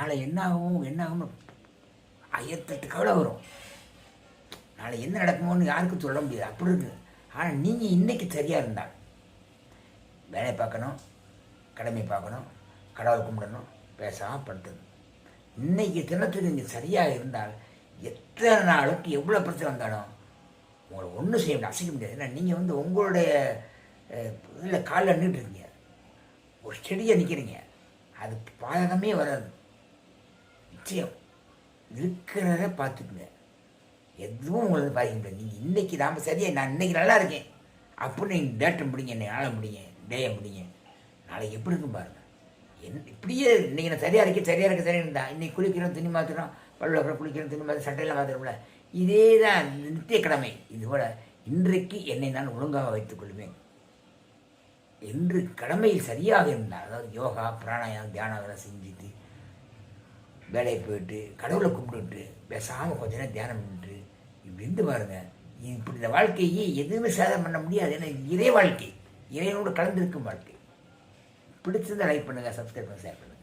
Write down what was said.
நாளை என்ன ஆகும் ஆயிரத்தெட்டு கவலை வரும். நாளை என்ன நடக்குமோன்னு யாருக்கும் சொல்ல முடியாது, அப்படி இருக்குது. ஆனால் நீங்கள் இன்றைக்கி சரியாக இருந்தால் வேலையை பார்க்கணும், கடமை பார்க்கணும், கடவுள் கும்பிடணும், பேசாமல் படுத்தணும். இன்றைக்கி தினத்துக்கு நீங்கள் சரியாக இருந்தால் எத்தனை நாளுக்கு எவ்வளோ பிரச்சனை வந்தாலும் உங்களை ஒன்றும் செய்ய முடியாது, அசைக்க முடியாது. ஏன்னா நீங்கள் உங்களுடைய இதில் காலில் நின்றுட்டுருக்கீங்க, ஒரு செடியை நிற்கிறீங்க, அது பாதகமே வராது. நிச்சயம் இருக்கிறத பார்த்துக்குங்க, எதுவும் உங்களுக்கு பாதிக்க முடியாது. நீங்கள் இன்றைக்கி நாம் சரியாக நான் இன்றைக்கி நல்லா இருக்கேன் அப்படின்னு நீங்கள் டேட்டை முடிங்க, என்னை நாளை முடிங்க, டேயை முடிங்க, நாளைக்கு எப்படி இருக்கும் பாருங்கள். இப்படியே இன்றைக்கி நான் சரியாக இருக்க இருந்தா இன்றைக்கி குளிக்கிறோம், துணி மாற்றுறோம், பல்லுவரம் குளிக்கிறோம், துணி மாற்ற சட்டையெல்லாம் மாற்றுறோம்ல, இதே தான் நித்திய கடமை. இதுபோல் இன்றைக்கு என்னை நான் ஒழுங்காக வைத்துக்கொள்வேன் என்று கடமையில் சரியாக இருந்தால், அதாவது யோகா பிராணாயம் தியானம் அதெல்லாம் செஞ்சுட்டு வேலையை போயிட்டு கடவுளை கும்பிட்டுட்டு பேசாமல் கொஞ்ச நேரம் தியானம் பண்ணிட்டு இப்படி இருந்து பாருங்கள். இப்படி இந்த வாழ்க்கையை எதுவுமே சேதம் பண்ண முடியாது. ஏன்னா இறை வாழ்க்கை, இறைவனோடு கலந்துருக்கும் வாழ்க்கை. பிடிச்சிருந்தால் லைக் பண்ணுங்கள், சப்ஸ்கிரைப் பண்ண ஷேர் பண்ணுங்கள்.